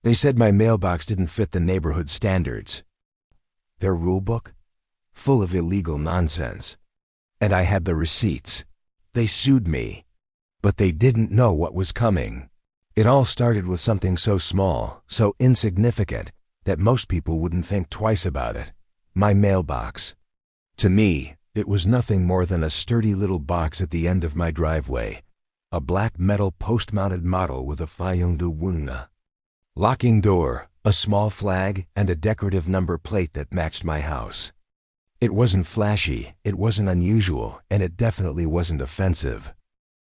They said my mailbox didn't fit the neighborhood standards. Their rule book? Full of illegal nonsense. And I had the receipts. They sued me. But they didn't know what was coming. It all started with something so small, so insignificant, that most people wouldn't think twice about it. My mailbox. To me, it was nothing more than a sturdy little box at the end of my driveway. A black metal post-mounted model with a fayong de wuna. Locking door, a small flag, and a decorative number plate that matched my house. It wasn't flashy, it wasn't unusual, and it definitely wasn't offensive.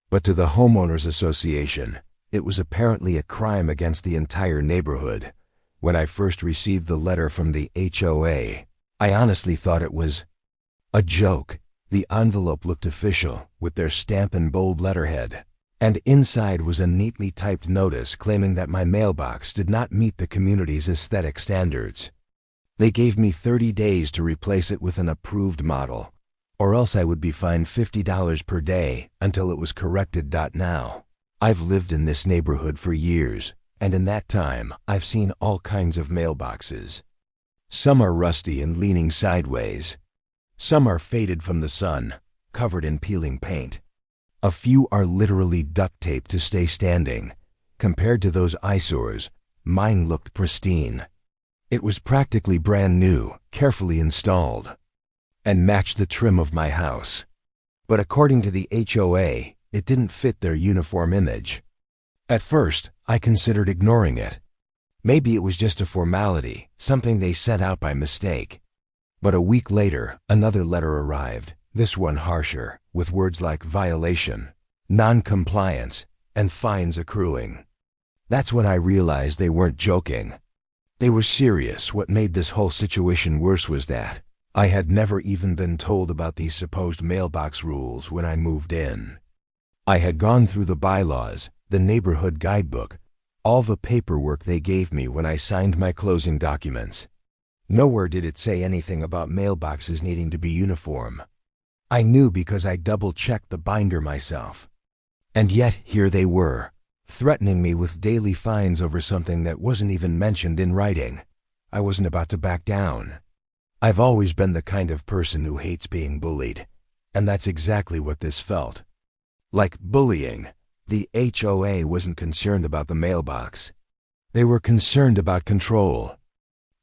But to the homeowners association, it was apparently a crime against the entire neighborhood. When I first received the letter from the HOA, I honestly thought it was a joke. The envelope looked official, with their stamp in bold letterhead, and inside was a neatly typed notice claiming that my mailbox did not meet the community's aesthetic standards. They gave me 30 days to replace it with an approved model, or else I would be fined $50 per day until it was corrected. Now, I've lived in this neighborhood for years, and in that time, I've seen all kinds of mailboxes. Some are rusty and leaning sideways. Some are faded from the sun, covered in peeling paint. A few are literally duct taped to stay standing. Compared to those eyesores, mine looked pristine. It was practically brand new, carefully installed, and matched the trim of my house. But according to the HOA, it didn't fit their uniform image. At first, I considered ignoring it. Maybe it was just a formality, something they sent out by mistake. But a week later, another letter arrived, this one harsher, with words like violation, non-compliance, and fines accruing. That's when I realized they weren't joking. They were serious. What made this whole situation worse was that I had never even been told about these supposed mailbox rules when I moved in. I had gone through the bylaws, the neighborhood guidebook, all the paperwork they gave me when I signed my closing documents. Nowhere did it say anything about mailboxes needing to be uniform. I knew because I double-checked the binder myself. And yet here they were, threatening me with daily fines over something that wasn't even mentioned in writing. I wasn't about to back down. I've always been the kind of person who hates being bullied, and that's exactly what this felt. Like bullying, the HOA wasn't concerned about the mailbox. They were concerned about control.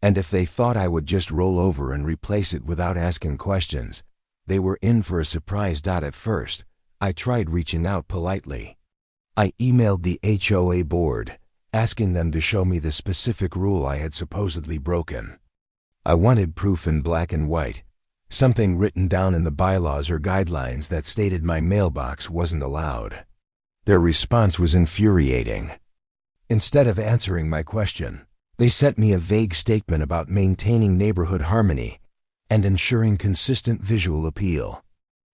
And if they thought I would just roll over and replace it without asking questions, they were in for a surprise. At first, I tried reaching out politely. I emailed the HOA board, asking them to show me the specific rule I had supposedly broken. I wanted proof in black and white, something written down in the bylaws or guidelines that stated my mailbox wasn't allowed. Their response was infuriating. Instead of answering my question, they sent me a vague statement about maintaining neighborhood harmony and ensuring consistent visual appeal.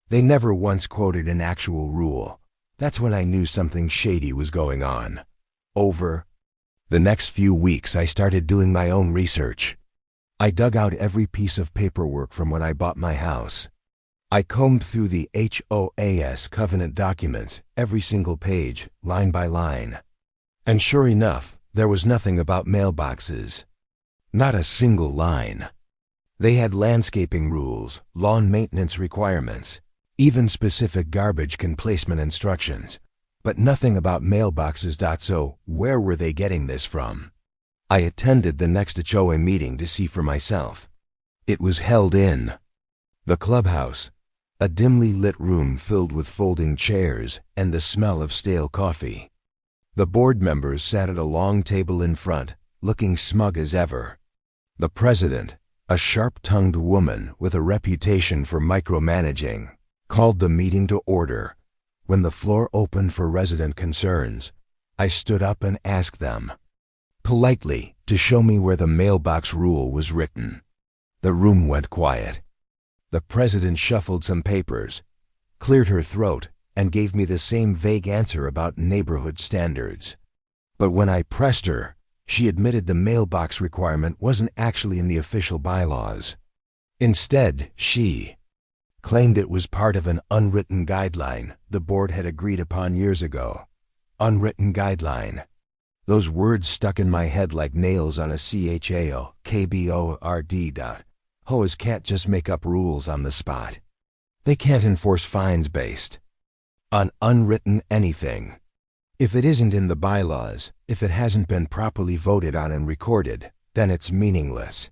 They never once quoted an actual rule. That's when I knew something shady was going on. Over the next few weeks, I started doing my own research. I dug out every piece of paperwork from when I bought my house. I combed through the HOA's covenant documents, every single page, line by line. And sure enough, there was nothing about mailboxes. Not a single line. They had landscaping rules, lawn maintenance requirements, even specific garbage can placement instructions, but nothing about mailboxes. So where were they getting this from? I attended the next HOA meeting to see for myself. It was held in the clubhouse, a dimly lit room filled with folding chairs and the smell of stale coffee. The board members sat at a long table in front, looking smug as ever. The president, a sharp-tongued woman with a reputation for micromanaging, called the meeting to order. When the floor opened for resident concerns, I stood up and asked them, politely, to show me where the mailbox rule was written. The room went quiet. The president shuffled some papers, cleared her throat, and gave me the same vague answer about neighborhood standards. But when I pressed her, she admitted the mailbox requirement wasn't actually in the official bylaws. Instead, she claimed it was part of an unwritten guideline the board had agreed upon years ago. Unwritten guideline. Those words stuck in my head like nails on a CHAO. HOAs can't just make up rules on the spot. They can't enforce fines based on unwritten anything. If it isn't in the bylaws, if it hasn't been properly voted on and recorded, then it's meaningless.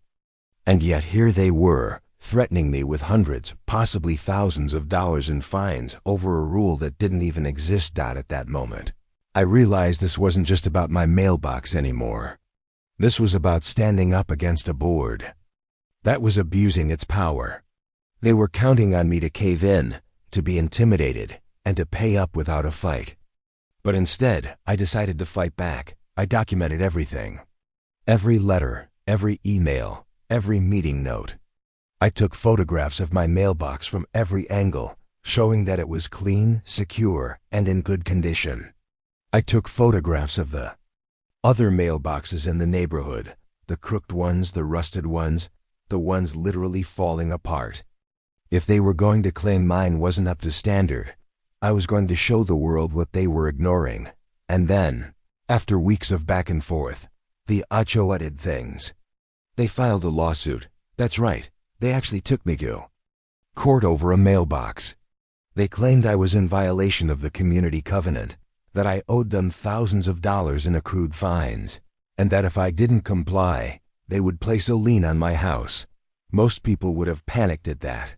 And yet here they were, threatening me with hundreds, possibly thousands of dollars in fines over a rule that didn't even exist. At that moment, I realized this wasn't just about my mailbox anymore. This was about standing up against a board that was abusing its power. They were counting on me to cave in, to be intimidated, and to pay up without a fight. But instead, I decided to fight back. I documented everything. Every letter, every email, every meeting note. I took photographs of my mailbox from every angle, showing that it was clean, secure, and in good condition. I took photographs of the other mailboxes in the neighborhood, the crooked ones, the rusted ones, the ones literally falling apart. If they were going to claim mine wasn't up to standard, I was going to show the world what they were ignoring. And then, after weeks of back and forth, the HOA did things. They filed a lawsuit. That's right, they actually took me to court over a mailbox. They claimed I was in violation of the community covenant, that I owed them thousands of dollars in accrued fines, and that if I didn't comply, they would place a lien on my house. Most people would have panicked at that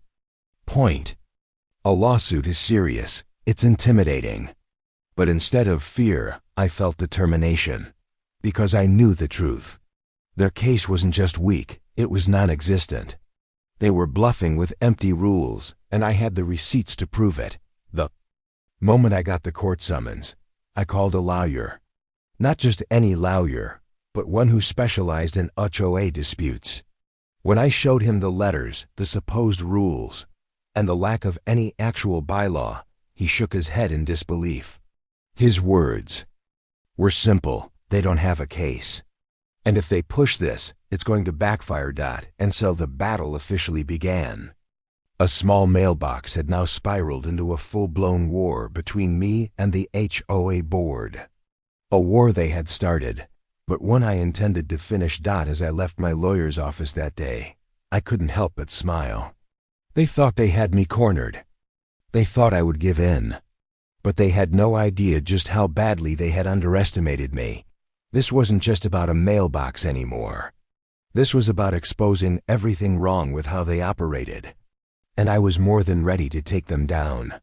point. A lawsuit is serious. It's intimidating. But instead of fear, I felt determination. Because I knew the truth. Their case wasn't just weak, it was non-existent. They were bluffing with empty rules, and I had the receipts to prove it. The moment I got the court summons, I called a lawyer. Not just any lawyer, but one who specialized in HOA disputes. When I showed him the letters, the supposed rules, and the lack of any actual bylaw, he shook his head in disbelief. His words were simple: they don't have a case. And if they push this, it's going to backfire. And so the battle officially began. A small mailbox had now spiraled into a full-blown war between me and the HOA board. A war they had started, but one I intended to finish. As I left my lawyer's office that day, I couldn't help but smile. They thought they had me cornered. They thought I would give in. But they had no idea just how badly they had underestimated me. This wasn't just about a mailbox anymore. This was about exposing everything wrong with how they operated. And I was more than ready to take them down.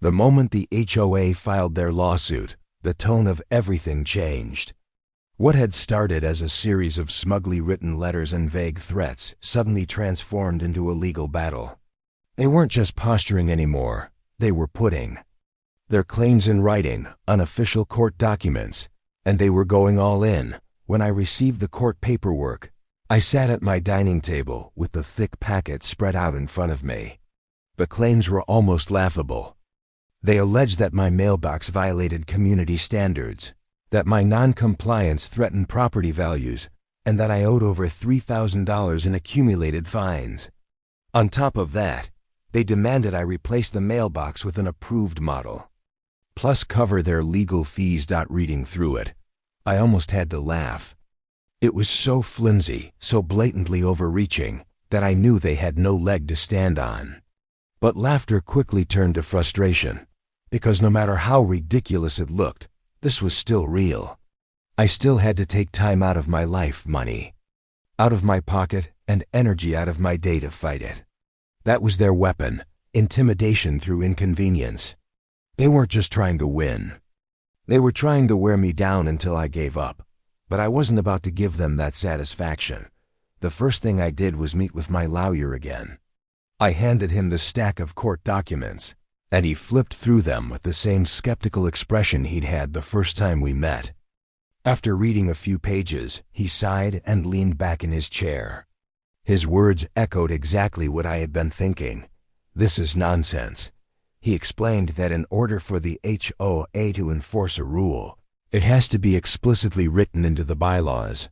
The moment the HOA filed their lawsuit, the tone of everything changed. What had started as a series of smugly written letters and vague threats suddenly transformed into a legal battle. They weren't just posturing anymore, they were putting their claims in writing, on official court documents, and they were going all in. When I received the court paperwork, I sat at my dining table with the thick packet spread out in front of me. The claims were almost laughable. They alleged that my mailbox violated community standards, that my non-compliance threatened property values, and that I owed over $3,000 in accumulated fines. On top of that, they demanded I replace the mailbox with an approved model, plus cover their legal fees. Reading through it, I almost had to laugh. It was so flimsy, so blatantly overreaching, that I knew they had no leg to stand on. But laughter quickly turned to frustration, because no matter how ridiculous it looked, this was still real. I still had to take time out of my life, money out of my pocket, and energy out of my day to fight it. That was their weapon, intimidation through inconvenience. They weren't just trying to win. They were trying to wear me down until I gave up. But I wasn't about to give them that satisfaction. The first thing I did was meet with my lawyer again. I handed him the stack of court documents, and he flipped through them with the same skeptical expression he'd had the first time we met. After reading a few pages, he sighed and leaned back in his chair. His words echoed exactly what I had been thinking. This is nonsense. He explained that in order for the HOA to enforce a rule, it has to be explicitly written into the bylaws,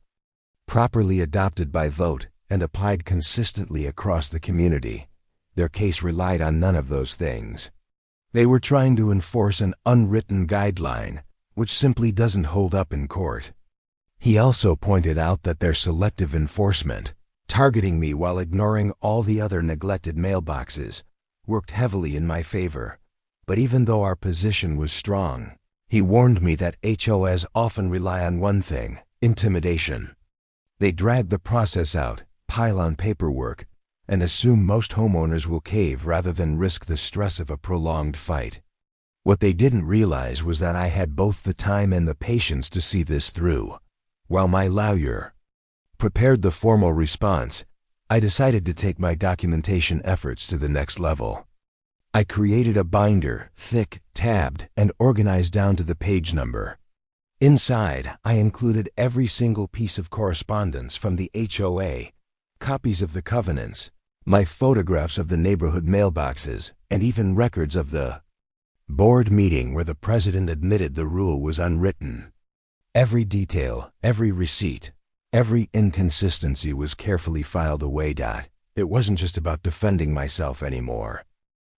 properly adopted by vote, and applied consistently across the community. Their case relied on none of those things. They were trying to enforce an unwritten guideline, which simply doesn't hold up in court. He also pointed out that their selective enforcement, targeting me while ignoring all the other neglected mailboxes, worked heavily in my favor. But even though our position was strong, he warned me that HOAs often rely on one thing: intimidation. They drag the process out, pile on paperwork, and assume most homeowners will cave rather than risk the stress of a prolonged fight. What they didn't realize was that I had both the time and the patience to see this through. While my lawyer prepared the formal response, I decided to take my documentation efforts to the next level. I created a binder, thick, tabbed, and organized down to the page number. Inside, I included every single piece of correspondence from the HOA, copies of the covenants, my photographs of the neighborhood mailboxes, and even records of the board meeting where the president admitted the rule was unwritten. Every detail, every receipt, every inconsistency was carefully filed away. It wasn't just about defending myself anymore.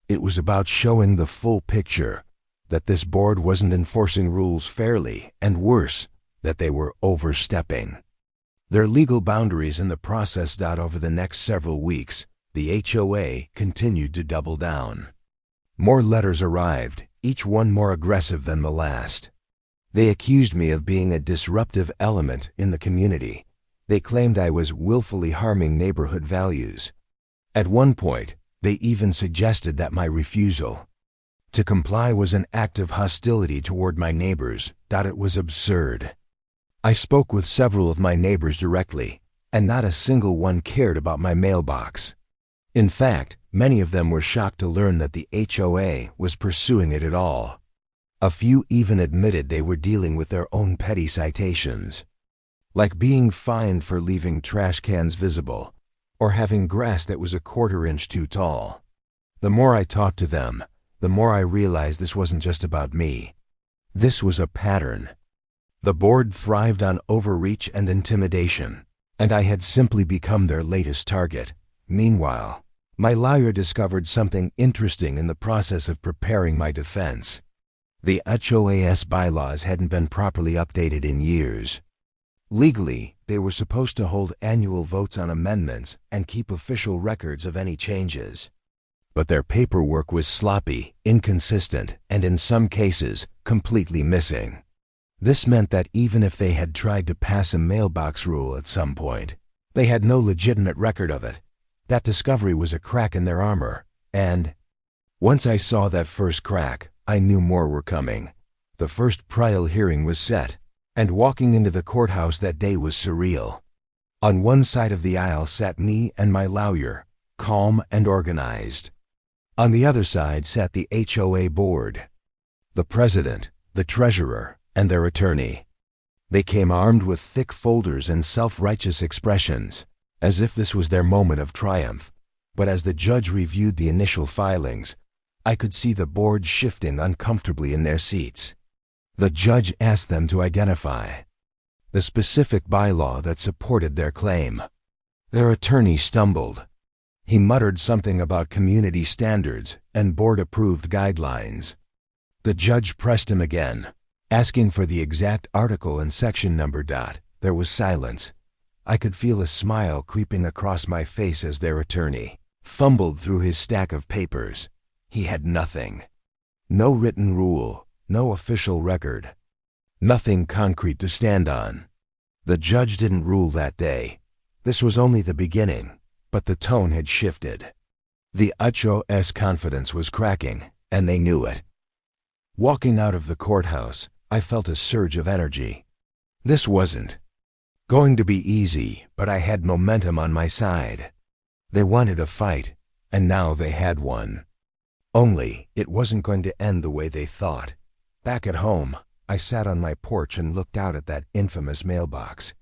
It was about showing the full picture, that this board wasn't enforcing rules fairly, and worse, that they were overstepping their legal boundaries in the process. Over the next several weeks, the HOA continued to double down. More letters arrived, each one more aggressive than the last. They accused me of being a disruptive element in the community. They claimed I was willfully harming neighborhood values. At one point, they even suggested that my refusal to comply was an act of hostility toward my neighbors. It was absurd. I spoke with several of my neighbors directly, and not a single one cared about my mailbox. In fact, many of them were shocked to learn that the HOA was pursuing it at all. A few even admitted they were dealing with their own petty citations, like being fined for leaving trash cans visible, or having grass that was a quarter-inch too tall. The more I talked to them, the more I realized this wasn't just about me. This was a pattern. The board thrived on overreach and intimidation, and I had simply become their latest target. Meanwhile, my lawyer discovered something interesting in the process of preparing my defense. The HOA's bylaws hadn't been properly updated in years. Legally, they were supposed to hold annual votes on amendments and keep official records of any changes. But their paperwork was sloppy, inconsistent, and in some cases, completely missing. This meant that even if they had tried to pass a mailbox rule at some point, they had no legitimate record of it. That discovery was a crack in their armor, and once I saw that first crack, I knew more were coming. The first trial hearing was set, and walking into the courthouse that day was surreal. On one side of the aisle sat me and my lawyer, calm and organized. On the other side sat the HOA board, the president, the treasurer, and their attorney. They came armed with thick folders and self-righteous expressions, as if this was their moment of triumph. But as the judge reviewed the initial filings, I could see the board shifting uncomfortably in their seats. The judge asked them to identify the specific bylaw that supported their claim. Their attorney stumbled. He muttered something about community standards and board-approved guidelines. The judge pressed him again, asking for the exact article and section number. There was silence. I could feel a smile creeping across my face as their attorney fumbled through his stack of papers. He had nothing. No written rule, no official record, nothing concrete to stand on. The judge didn't rule that day. This was only the beginning, but the tone had shifted. The HOA's confidence was cracking, and they knew it. Walking out of the courthouse, I felt a surge of energy. This wasn't going to be easy, but I had momentum on my side. They wanted a fight, and now they had one. Only, it wasn't going to end the way they thought. Back at home, I sat on my porch and looked out at that infamous mailbox.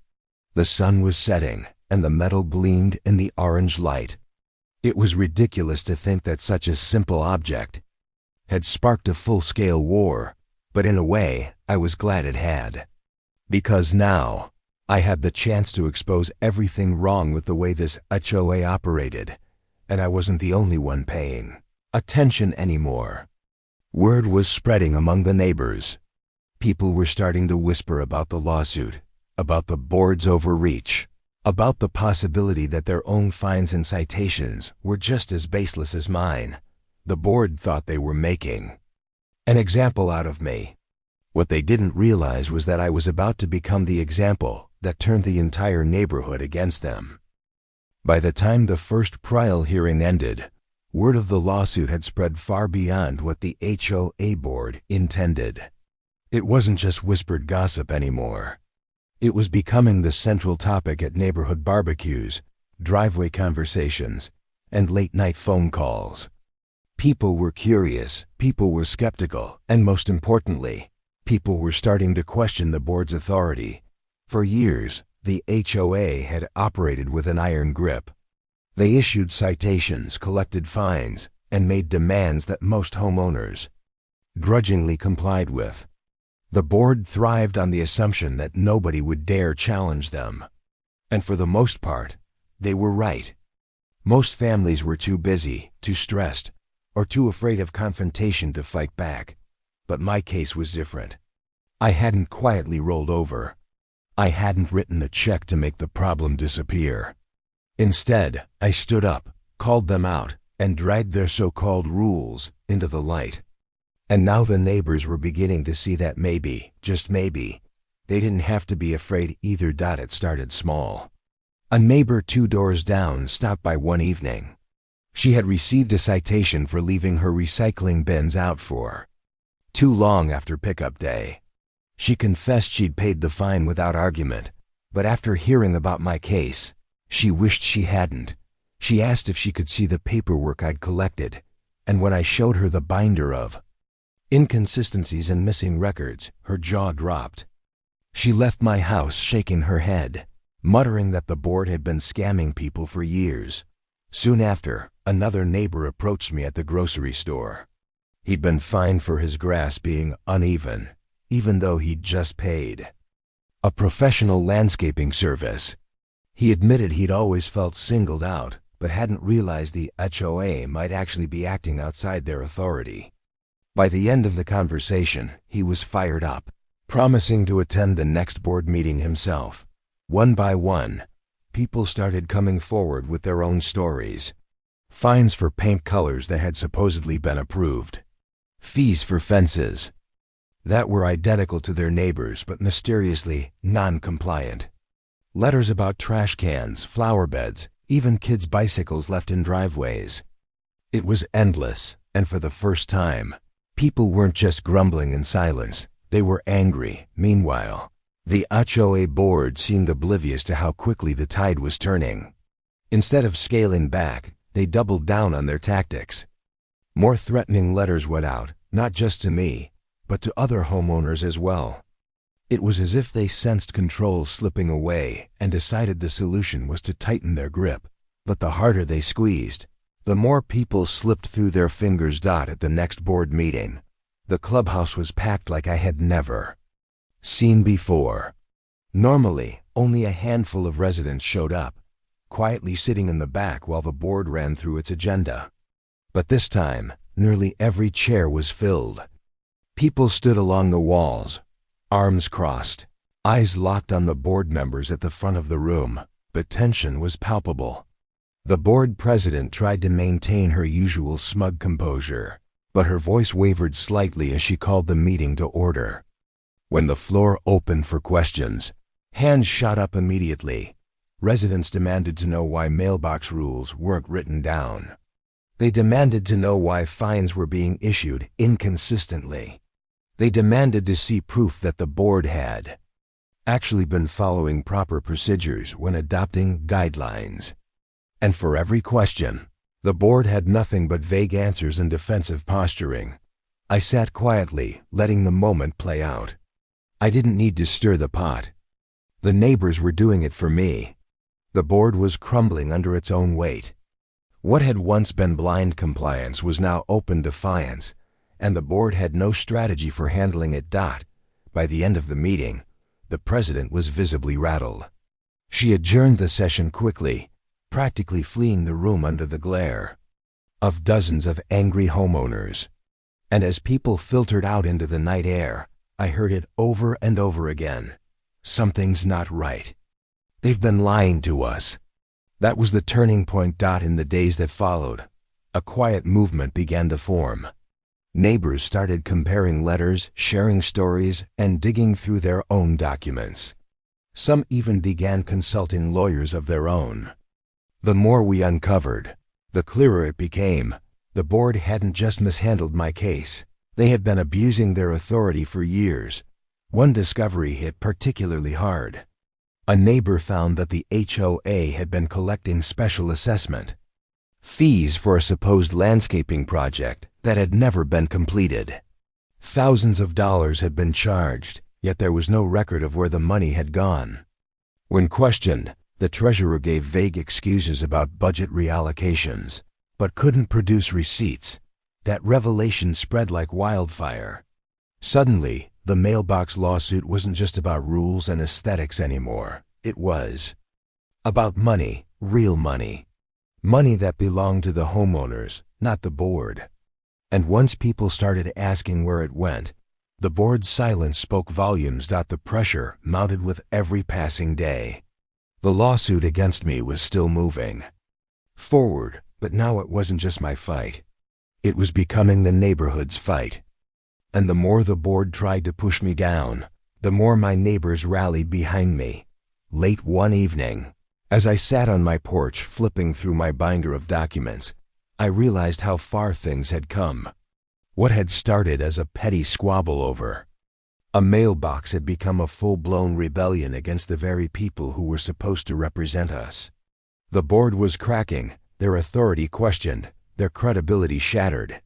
The sun was setting, and the metal gleamed in the orange light. It was ridiculous to think that such a simple object had sparked a full-scale war, but in a way, I was glad it had. Because now, I had the chance to expose everything wrong with the way this HOA operated, and I wasn't the only one paying attention anymore. Word was spreading among the neighbors. People were starting to whisper about the lawsuit, about the board's overreach, about the possibility that their own fines and citations were just as baseless as mine. The board thought they were making an example out of me. What they didn't realize was that I was about to become the example that turned the entire neighborhood against them. By the time the first trial hearing ended, word of the lawsuit had spread far beyond what the HOA board intended. It wasn't just whispered gossip anymore. It was becoming the central topic at neighborhood barbecues, driveway conversations, and late-night phone calls. People were curious, people were skeptical, and most importantly, people were starting to question the board's authority. For years, the HOA had operated with an iron grip. They issued citations, collected fines, and made demands that most homeowners grudgingly complied with. The board thrived on the assumption that nobody would dare challenge them. And for the most part, they were right. Most families were too busy, too stressed, or too afraid of confrontation to fight back. But my case was different. I hadn't quietly rolled over. I hadn't written a check to make the problem disappear. Instead, I stood up, called them out, and dragged their so-called rules into the light. And now the neighbors were beginning to see that maybe, just maybe, they didn't have to be afraid either. It started small. A neighbor 2 doors down stopped by one evening. She had received a citation for leaving her recycling bins out for too long after pickup day. She confessed she'd paid the fine without argument, but after hearing about my case, she wished she hadn't. She asked if she could see the paperwork I'd collected, and when I showed her the binder of inconsistencies and missing records, her jaw dropped. She left my house shaking her head, muttering that the board had been scamming people for years. Soon after, another neighbor approached me at the grocery store. He'd been fined for his grass being uneven, even though he'd just paid a professional landscaping service. He admitted he'd always felt singled out, but hadn't realized the HOA might actually be acting outside their authority. By the end of the conversation, he was fired up, promising to attend the next board meeting himself. One by one, people started coming forward with their own stories. Fines for paint colors that had supposedly been approved. Fees for fences that were identical to their neighbors but mysteriously non-compliant. Letters about trash cans, flower beds, even kids' bicycles left in driveways. It was endless, and for the first time, people weren't just grumbling in silence, they were angry. Meanwhile, the HOA board seemed oblivious to how quickly the tide was turning. Instead of scaling back, they doubled down on their tactics. More threatening letters went out, not just to me, but to other homeowners as well. It was as if they sensed control slipping away and decided the solution was to tighten their grip. But the harder they squeezed, the more people slipped through their fingers. At the next board meeting, the clubhouse was packed like I had never seen before. Normally, only a handful of residents showed up, quietly sitting in the back while the board ran through its agenda. But this time, nearly every chair was filled. People stood along the walls, arms crossed, eyes locked on the board members at the front of the room, but tension was palpable. The board president tried to maintain her usual smug composure, but her voice wavered slightly as she called the meeting to order. When the floor opened for questions, hands shot up immediately. Residents demanded to know why mailbox rules weren't written down. They demanded to know why fines were being issued inconsistently. They demanded to see proof that the board had actually been following proper procedures when adopting guidelines. And for every question, the board had nothing but vague answers and defensive posturing. I sat quietly, letting the moment play out. I didn't need to stir the pot. The neighbors were doing it for me. The board was crumbling under its own weight. What had once been blind compliance was now open defiance, and the board had no strategy for handling it. By the end of the meeting, the president was visibly rattled. She adjourned the session quickly, practically fleeing the room under the glare of dozens of angry homeowners. And as people filtered out into the night air, I heard it over and over again. Something's not right. They've been lying to us. That was the turning point. In the days that followed, a quiet movement began to form. Neighbors started comparing letters, sharing stories, and digging through their own documents. Some even began consulting lawyers of their own. The more we uncovered, the clearer it became. The board hadn't just mishandled my case. They had been abusing their authority for years. One discovery hit particularly hard. A neighbor found that the HOA had been collecting special assessment fees for a supposed landscaping project that had never been completed. Thousands of dollars had been charged, yet there was no record of where the money had gone. When questioned, the treasurer gave vague excuses about budget reallocations, but couldn't produce receipts. That revelation spread like wildfire. Suddenly, the Mailbox lawsuit wasn't just about rules and aesthetics anymore. It was about money, real money. Money that belonged to the homeowners, not the board. And once people started asking where it went, the board's silence spoke volumes. The pressure mounted with every passing day. The lawsuit against me was still moving forward, but now it wasn't just my fight. It was becoming the neighborhood's fight. And the more the board tried to push me down, the more my neighbors rallied behind me. Late one evening, as I sat on my porch flipping through my binder of documents, I realized how far things had come. What had started as a petty squabble over a mailbox had become a full-blown rebellion against the very people who were supposed to represent us. The board was cracking, their authority questioned, their credibility shattered.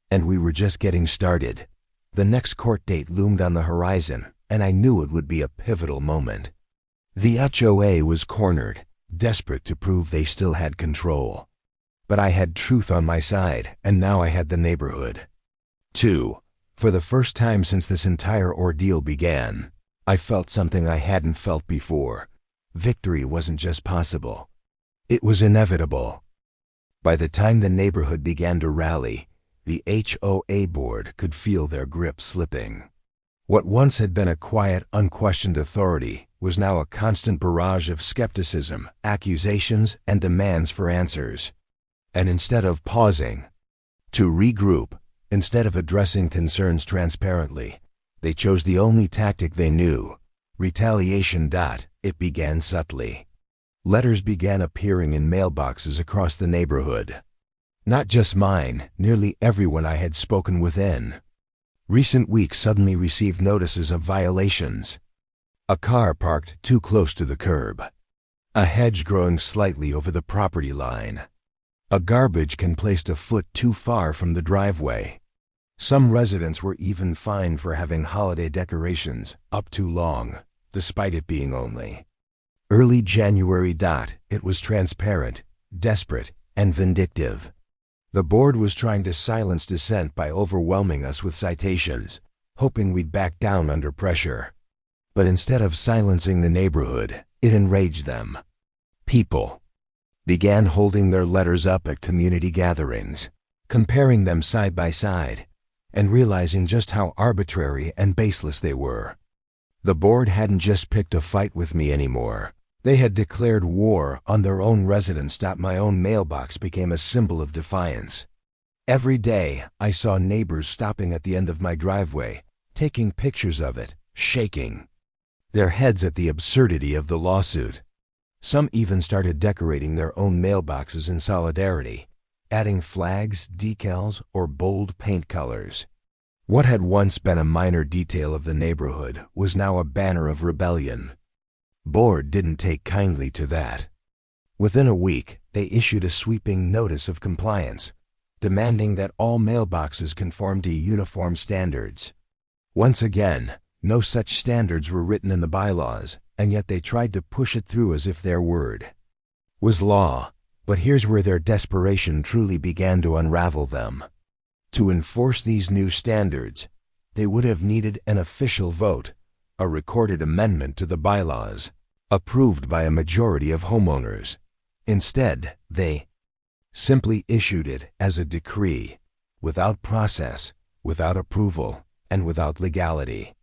And we were just getting started. The next court date loomed on the horizon, and I knew it would be a pivotal moment. The HOA was cornered, desperate to prove they still had control. But I had truth on my side, and now I had the neighborhood. 2. For the first time since this entire ordeal began, I felt something I hadn't felt before. Victory wasn't just possible. It was inevitable. By the time the neighborhood began to rally, the HOA board could feel their grip slipping. What once had been a quiet, unquestioned authority was now a constant barrage of skepticism, accusations, and demands for answers. And instead of pausing to regroup, instead of addressing concerns transparently, they chose the only tactic they knew: retaliation. It began subtly. Letters began appearing in mailboxes across the neighborhood. Not just mine, nearly everyone I had spoken within. Recent weeks suddenly received notices of violations. A car parked too close to the curb. A hedge growing slightly over the property line. A garbage can placed a foot too far from the driveway. Some residents were even fined for having holiday decorations up too long, despite it being only early January. It was transparent, desperate, and vindictive. The board was trying to silence dissent by overwhelming us with citations, hoping we'd back down under pressure. But instead of silencing the neighborhood, it enraged them. People began holding their letters up at community gatherings, comparing them side by side, and realizing just how arbitrary and baseless they were. The board hadn't just picked a fight with me anymore. They had declared war on their own residents. My own mailbox became a symbol of defiance. Every day, I saw neighbors stopping at the end of my driveway, taking pictures of it, shaking their heads at the absurdity of the lawsuit. Some even started decorating their own mailboxes in solidarity, adding flags, decals, or bold paint colors. What had once been a minor detail of the neighborhood was now a banner of rebellion. Board didn't take kindly to that. Within a week, they issued a sweeping notice of compliance, demanding that all mailboxes conform to uniform standards. Once again, no such standards were written in the bylaws, and yet they tried to push it through as if their word was law. But here's where their desperation truly began to unravel them. To enforce these new standards, they would have needed an official vote, a recorded amendment to the bylaws, approved by a majority of homeowners. Instead, they simply issued it as a decree, without process, without approval, and without legality.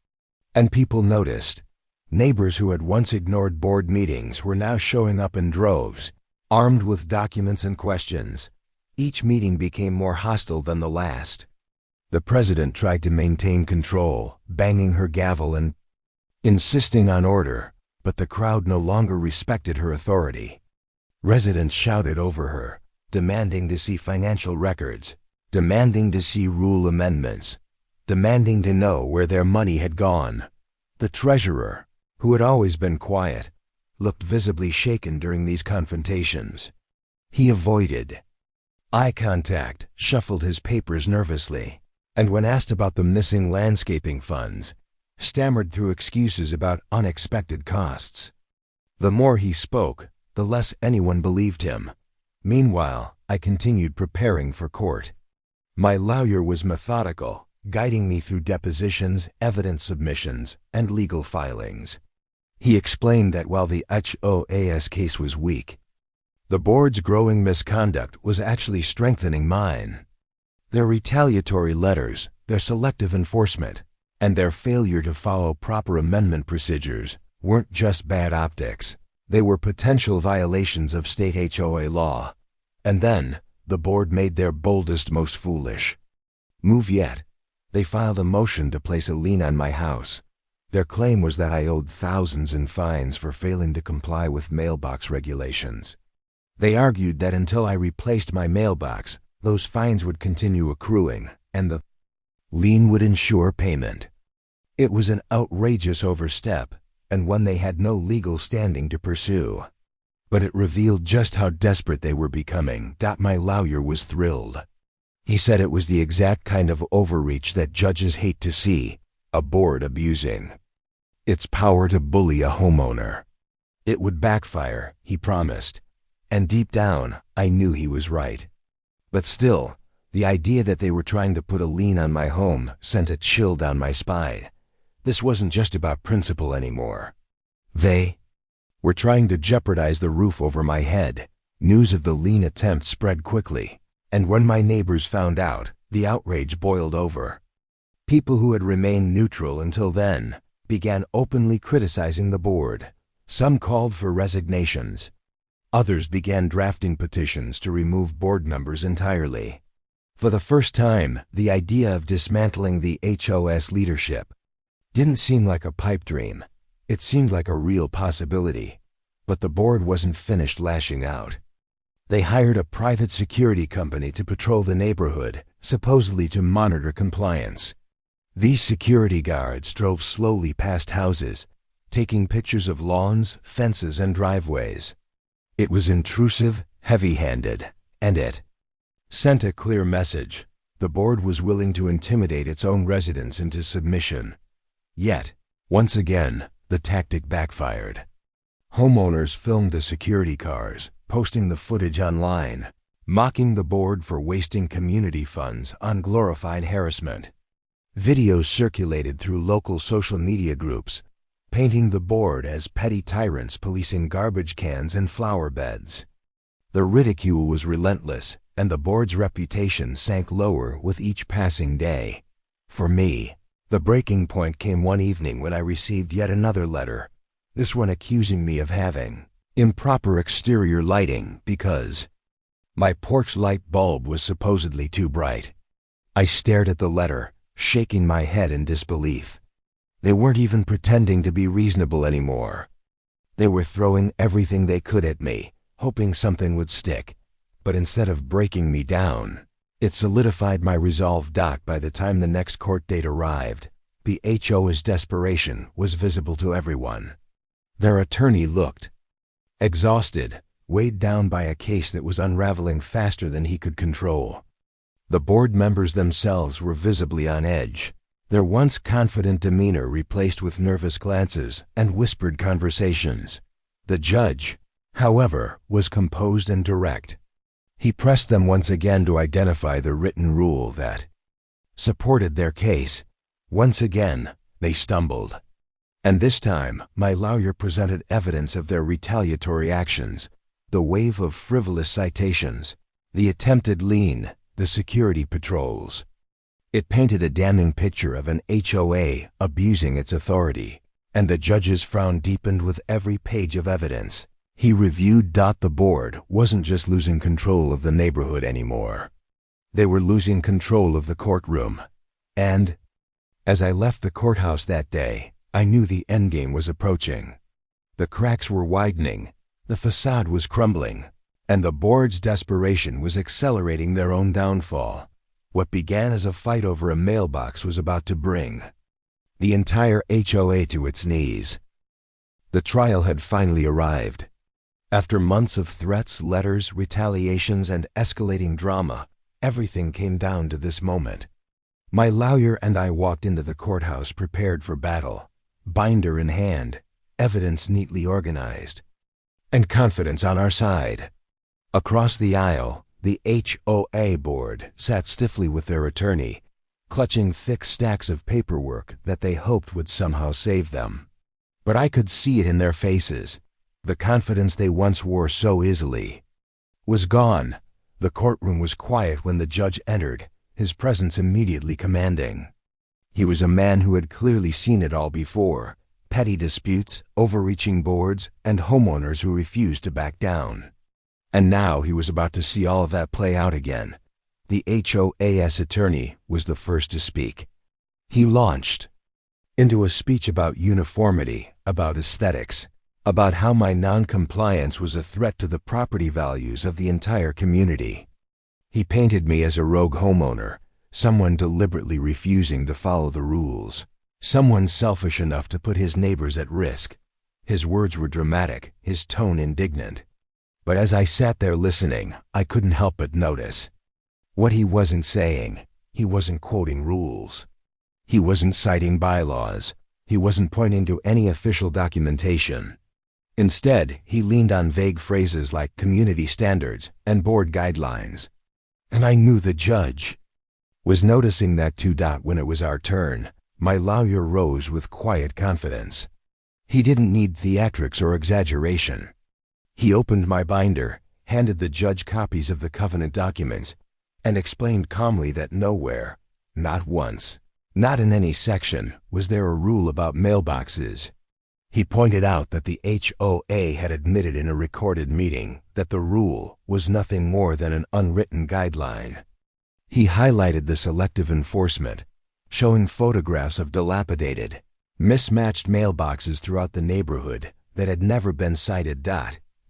And people noticed. Neighbors who had once ignored board meetings were now showing up in droves, armed with documents and questions. Each meeting became more hostile than the last. The president tried to maintain control, banging her gavel and insisting on order, but the crowd no longer respected her authority. Residents shouted over her, demanding to see financial records, demanding to see rule amendments, demanding to know where their money had gone. The treasurer, who had always been quiet, looked visibly shaken during these confrontations. He avoided eye contact, shuffled his papers nervously, and when asked about the missing landscaping funds, stammered through excuses about unexpected costs. The more he spoke, the less anyone believed him. Meanwhile, I continued preparing for court. My lawyer was methodical, guiding me through depositions, evidence submissions, and legal filings. He explained that while the HOA's case was weak, the board's growing misconduct was actually strengthening mine. Their retaliatory letters, their selective enforcement, and their failure to follow proper amendment procedures weren't just bad optics. They were potential violations of state HOA law. And then, the board made their boldest, most foolish move yet. They filed a motion to place a lien on my house. Their claim was that I owed thousands in fines for failing to comply with mailbox regulations. They argued that until I replaced my mailbox, those fines would continue accruing, and the lien would ensure payment. It was an outrageous overstep, and one they had no legal standing to pursue. But it revealed just how desperate they were becoming. My lawyer was thrilled. He said it was the exact kind of overreach that judges hate to see, a board abusing its power to bully a homeowner. It would backfire, he promised, and deep down, I knew he was right. But still, the idea that they were trying to put a lien on my home sent a chill down my spine. This wasn't just about principle anymore. They were trying to jeopardize the roof over my head. News of the lien attempt spread quickly, and when my neighbors found out, the outrage boiled over. People who had remained neutral until then began openly criticizing the board. Some called for resignations. Others began drafting petitions to remove board members entirely. For the first time, the idea of dismantling the HOS leadership didn't seem like a pipe dream. It seemed like a real possibility. But the board wasn't finished lashing out. They hired a private security company to patrol the neighborhood, supposedly to monitor compliance. These security guards drove slowly past houses, taking pictures of lawns, fences, and driveways. It was intrusive, heavy-handed, and it sent a clear message. The board was willing to intimidate its own residents into submission. Yet, once again, the tactic backfired. Homeowners filmed the security cars, posting the footage online, mocking the board for wasting community funds on glorified harassment. Videos circulated through local social media groups, painting the board as petty tyrants policing garbage cans and flower beds. The ridicule was relentless, and the board's reputation sank lower with each passing day. For me, the breaking point came one evening when I received yet another letter, this one accusing me of having improper exterior lighting because my porch light bulb was supposedly too bright. I stared at the letter, shaking my head in disbelief. They weren't even pretending to be reasonable anymore. They were throwing everything they could at me, hoping something would stick. But instead of breaking me down, it solidified my resolve. By the time the next court date arrived, the HOA's desperation was visible to everyone. Their attorney looked exhausted, weighed down by a case that was unraveling faster than he could control. The board members themselves were visibly on edge, their once confident demeanor replaced with nervous glances and whispered conversations. The judge, however, was composed and direct. He pressed them once again to identify the written rule that supported their case. Once again, they stumbled. And this time, my lawyer presented evidence of their retaliatory actions, the wave of frivolous citations, the attempted lien, the security patrols. It painted a damning picture of an HOA abusing its authority, and the judge's frown deepened with every page of evidence. He reviewed. The board wasn't just losing control of the neighborhood anymore. They were losing control of the courtroom. And as I left the courthouse that day, I knew the endgame was approaching. The cracks were widening, the facade was crumbling, and the board's desperation was accelerating their own downfall. What began as a fight over a mailbox was about to bring the entire HOA to its knees. The trial had finally arrived. After months of threats, letters, retaliations, and escalating drama, everything came down to this moment. My lawyer and I walked into the courthouse prepared for battle, binder in hand, evidence neatly organized, and confidence on our side. Across the aisle, the HOA board sat stiffly with their attorney, clutching thick stacks of paperwork that they hoped would somehow save them. But I could see it in their faces. The confidence they once wore so easily was gone. The courtroom was quiet when the judge entered, his presence immediately commanding. He was a man who had clearly seen it all before: petty disputes, overreaching boards, and homeowners who refused to back down. And now he was about to see all of that play out again. The HOA's attorney was the first to speak. He launched into a speech about uniformity, about aesthetics, about how my non-compliance was a threat to the property values of the entire community. He painted me as a rogue homeowner, someone deliberately refusing to follow the rules, someone selfish enough to put his neighbors at risk. His words were dramatic, his tone indignant. But as I sat there listening, I couldn't help but notice what he wasn't saying. He wasn't quoting rules. He wasn't citing bylaws. He wasn't pointing to any official documentation. Instead, he leaned on vague phrases like community standards and board guidelines. And I knew the judge was noticing that too. When it was our turn, my lawyer rose with quiet confidence. He didn't need theatrics or exaggeration. He opened my binder, handed the judge copies of the covenant documents, and explained calmly that nowhere, not once, not in any section, was there a rule about mailboxes. He pointed out that the HOA had admitted in a recorded meeting that the rule was nothing more than an unwritten guideline. He highlighted the selective enforcement, showing photographs of dilapidated, mismatched mailboxes throughout the neighborhood that had never been cited.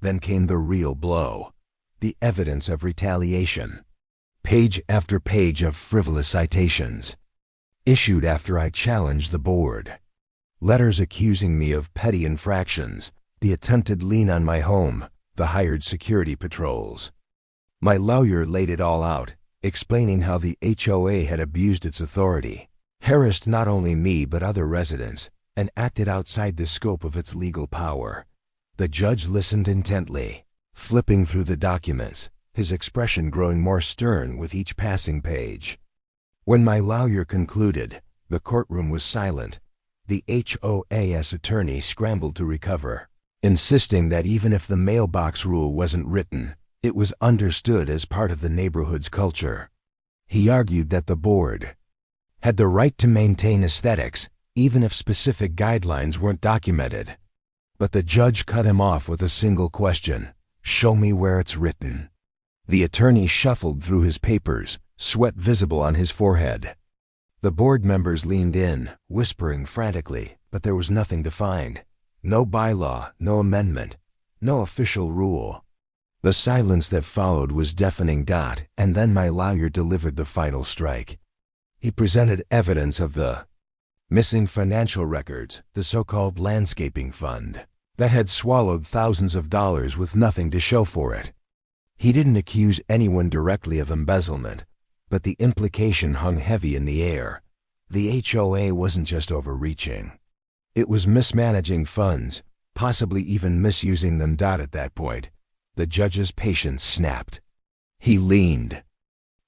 Then came the real blow, the evidence of retaliation. Page after page of frivolous citations, issued after I challenged the board. Letters accusing me of petty infractions, the attempted lien on my home, the hired security patrols. My lawyer laid it all out, explaining how the HOA had abused its authority, harassed not only me but other residents, and acted outside the scope of its legal power. The judge listened intently, flipping through the documents, his expression growing more stern with each passing page. When my lawyer concluded, the courtroom was silent. The HOA's attorney scrambled to recover, insisting that even if the mailbox rule wasn't written, it was understood as part of the neighborhood's culture. He argued that the board had the right to maintain aesthetics, even if specific guidelines weren't documented. But the judge cut him off with a single question: "Show me where it's written." The attorney shuffled through his papers, sweat visible on his forehead. The board members leaned in, whispering frantically, but there was nothing to find. No bylaw, no amendment, no official rule. The silence that followed was deafening. And then my lawyer delivered the final strike. He presented evidence of the missing financial records, the so-called landscaping fund, that had swallowed thousands of dollars with nothing to show for it. He didn't accuse anyone directly of embezzlement, but the implication hung heavy in the air. The HOA wasn't just overreaching. It was mismanaging funds, possibly even misusing them. At that point, the judge's patience snapped. He leaned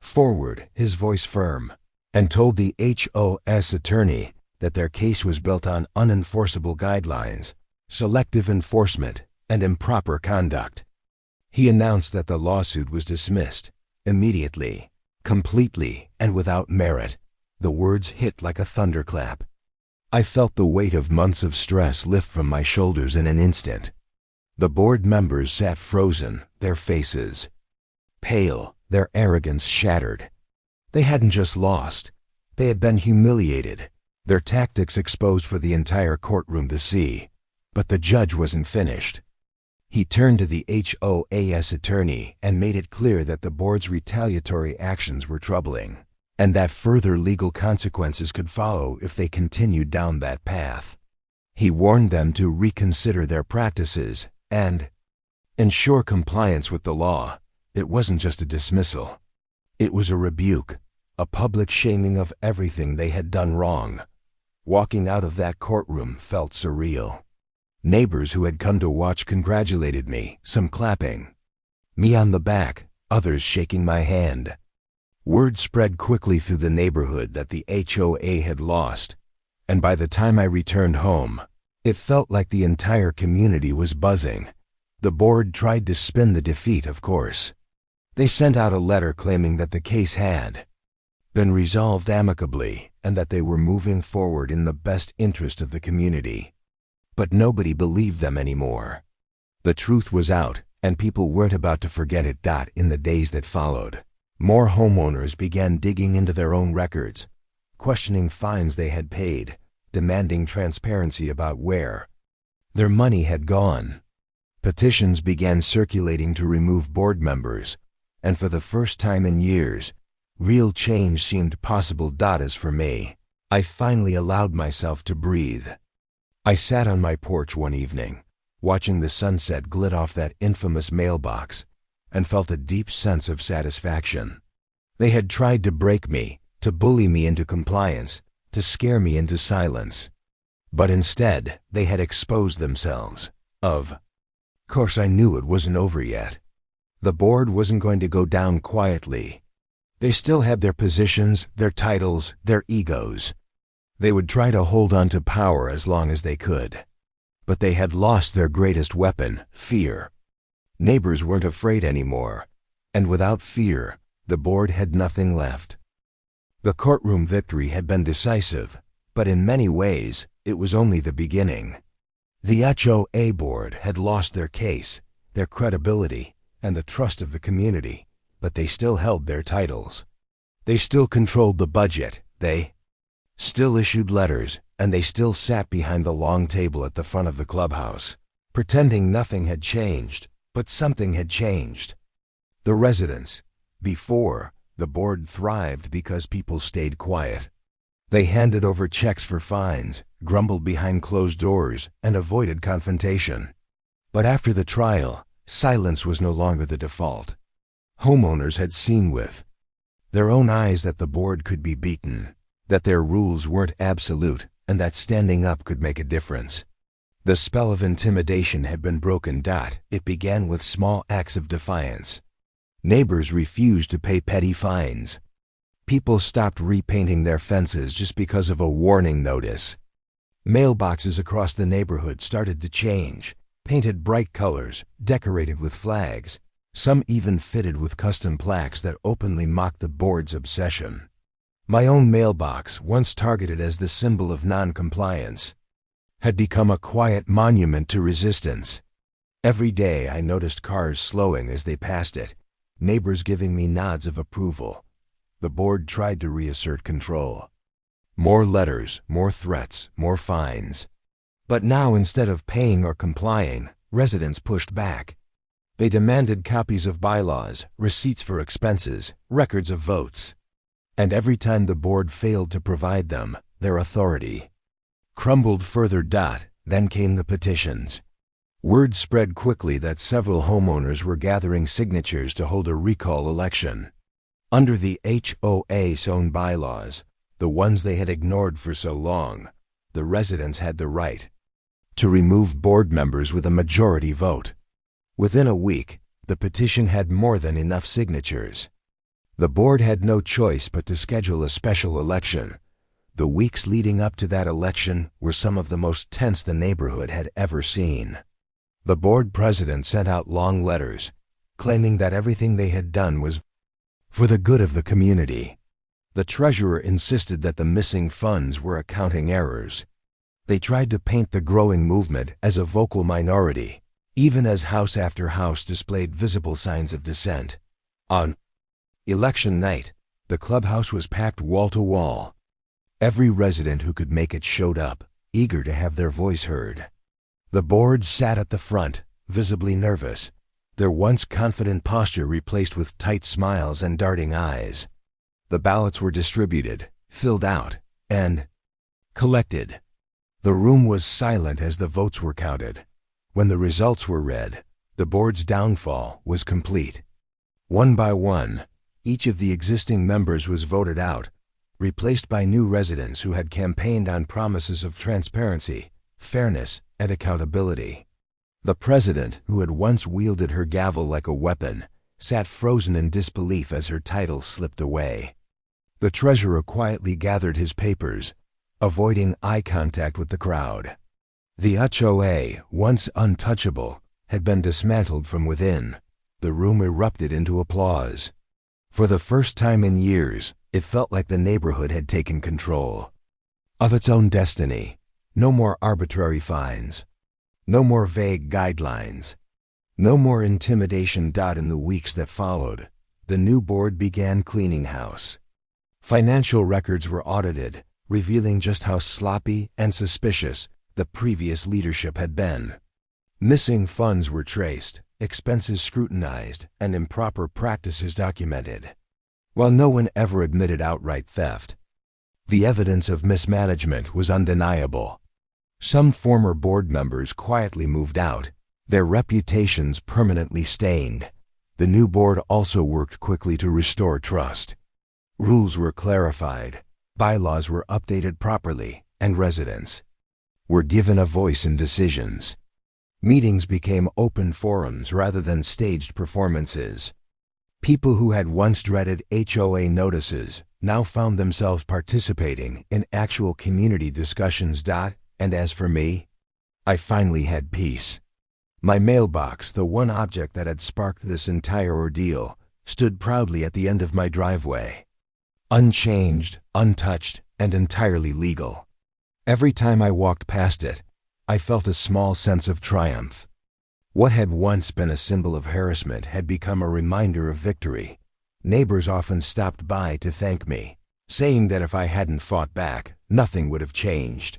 forward, his voice firm, and told the HOA's attorney that their case was built on unenforceable guidelines, selective enforcement, and improper conduct. He announced that the lawsuit was dismissed, immediately, completely, and without merit. The words hit like a thunderclap. I felt the weight of months of stress lift from my shoulders in an instant. The board members sat frozen, their faces pale, their arrogance shattered. They hadn't just lost, they had been humiliated, their tactics exposed for the entire courtroom to see. But the judge wasn't finished. He turned to the HOA's attorney and made it clear that the board's retaliatory actions were troubling, and that further legal consequences could follow if they continued down that path. He warned them to reconsider their practices and ensure compliance with the law. It wasn't just a dismissal. It was a rebuke, a public shaming of everything they had done wrong. Walking out of that courtroom felt surreal. Neighbors who had come to watch congratulated me, some clapping me on the back, others shaking my hand. Word spread quickly through the neighborhood that the HOA had lost, and by the time I returned home, it felt like the entire community was buzzing. The board tried to spin the defeat, of course. They sent out a letter claiming that the case had been resolved amicably and that they were moving forward in the best interest of the community. But nobody believed them anymore. The truth was out, and people weren't about to forget it. In the days that followed, more homeowners began digging into their own records, questioning fines they had paid, demanding transparency about where their money had gone. Petitions began circulating to remove board members, and for the first time in years, real change seemed possible. As for me, I finally allowed myself to breathe. I sat on my porch one evening, watching the sunset glit off that infamous mailbox, and felt a deep sense of satisfaction. They had tried to break me, to bully me into compliance, to scare me into silence. But instead, they had exposed themselves. Of course, I knew it wasn't over yet. The board wasn't going to go down quietly. They still had their positions, their titles, their egos. They would try to hold on to power as long as they could. But they had lost their greatest weapon, fear. Neighbors weren't afraid anymore, and without fear, the board had nothing left. The courtroom victory had been decisive, but in many ways, it was only the beginning. The HOA board had lost their case, their credibility, and the trust of the community, but they still held their titles. They still controlled the budget, they still issued letters, and they still sat behind the long table at the front of the clubhouse, pretending nothing had changed, but something had changed. The residents. Before, the board thrived because people stayed quiet. They handed over checks for fines, grumbled behind closed doors, and avoided confrontation. But after the trial, silence was no longer the default. Homeowners had seen with their own eyes that the board could be beaten, that their rules weren't absolute, and that standing up could make a difference. The spell of intimidation had been broken. It began with small acts of defiance. Neighbors refused to pay petty fines. People stopped repainting their fences just because of a warning notice. Mailboxes across the neighborhood started to change, painted bright colors, decorated with flags, some even fitted with custom plaques that openly mocked the board's obsession. My own mailbox, once targeted as the symbol of non-compliance, had become a quiet monument to resistance. Every day I noticed cars slowing as they passed it, neighbors giving me nods of approval. The board tried to reassert control. More letters, more threats, more fines. But now, instead of paying or complying, residents pushed back. They demanded copies of bylaws, receipts for expenses, records of votes. And every time the board failed to provide them, their authority crumbled further. Then came the petitions. Word spread quickly that several homeowners were gathering signatures to hold a recall election. Under the HOA's own bylaws, the ones they had ignored for so long, the residents had the right to remove board members with a majority vote. Within a week, the petition had more than enough signatures. The board had no choice but to schedule a special election. The weeks leading up to that election were some of the most tense the neighborhood had ever seen. The board president sent out long letters, claiming that everything they had done was for the good of the community. The treasurer insisted that the missing funds were accounting errors. They tried to paint the growing movement as a vocal minority, even as house after house displayed visible signs of dissent. On election night, the clubhouse was packed wall to wall. Every resident who could make it showed up, eager to have their voice heard. The board sat at the front, visibly nervous, their once confident posture replaced with tight smiles and darting eyes. The ballots were distributed, filled out, and collected. The room was silent as the votes were counted. When the results were read, the board's downfall was complete. One by one, each of the existing members was voted out, replaced by new residents who had campaigned on promises of transparency, fairness, and accountability. The president, who had once wielded her gavel like a weapon, sat frozen in disbelief as her title slipped away. The treasurer quietly gathered his papers, avoiding eye contact with the crowd. The HOA, once untouchable, had been dismantled from within. The room erupted into applause. For the first time in years, it felt like the neighborhood had taken control of its own destiny. No more arbitrary fines. No more vague guidelines. No more intimidation. In the weeks that followed, the new board began cleaning house. Financial records were audited, revealing just how sloppy and suspicious the previous leadership had been. Missing funds were traced, expenses scrutinized, and improper practices documented. While no one ever admitted outright theft, the evidence of mismanagement was undeniable. Some former board members quietly moved out, their reputations permanently stained. The new board also worked quickly to restore trust. Rules were clarified, bylaws were updated properly, and residents were given a voice in decisions. Meetings became open forums rather than staged performances. People who had once dreaded HOA notices now found themselves participating in actual community discussions. And as for me, I finally had peace. My mailbox, the one object that had sparked this entire ordeal, stood proudly at the end of my driveway. Unchanged, untouched, and entirely legal. Every time I walked past it, I felt a small sense of triumph. What had once been a symbol of harassment had become a reminder of victory. Neighbors often stopped by to thank me, saying that if I hadn't fought back, nothing would have changed.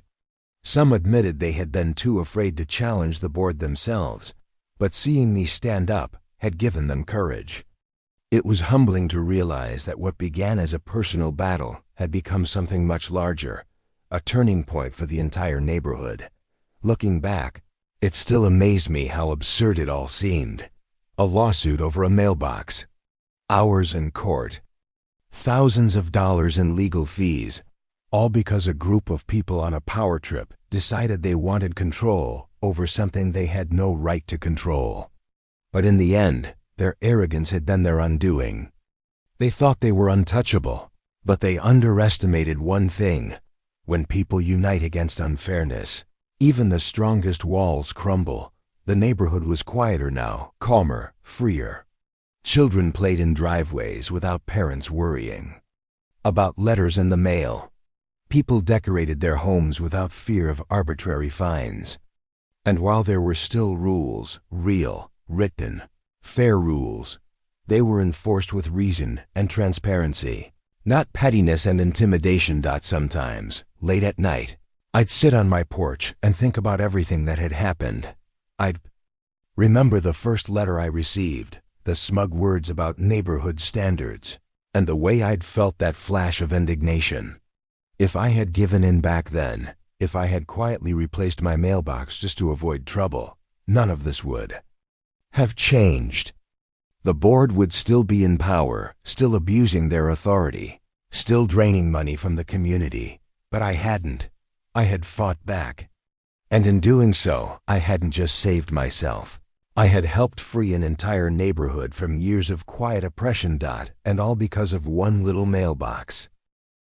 Some admitted they had been too afraid to challenge the board themselves, but seeing me stand up had given them courage. It was humbling to realize that what began as a personal battle had become something much larger, a turning point for the entire neighborhood. Looking back, it still amazed me how absurd it all seemed. A lawsuit over a mailbox, hours in court, thousands of dollars in legal fees, all because a group of people on a power trip decided they wanted control over something they had no right to control. But in the end, their arrogance had been their undoing. They thought they were untouchable, but they underestimated one thing. When people unite against unfairness, even the strongest walls crumble. The neighborhood was quieter now, calmer, freer. Children played in driveways without parents worrying about letters in the mail. People decorated their homes without fear of arbitrary fines. And while there were still rules, real, written, fair rules, they were enforced with reason and transparency, not pettiness and intimidation. Sometimes, late at night, I'd sit on my porch and think about everything that had happened. I'd remember the first letter I received, the smug words about neighborhood standards, and the way I'd felt that flash of indignation. If I had given in back then, if I had quietly replaced my mailbox just to avoid trouble, none of this would have changed. The board would still be in power, still abusing their authority, still draining money from the community, but I hadn't. I had fought back. And in doing so, I hadn't just saved myself. I had helped free an entire neighborhood from years of quiet oppression. And all because of one little mailbox.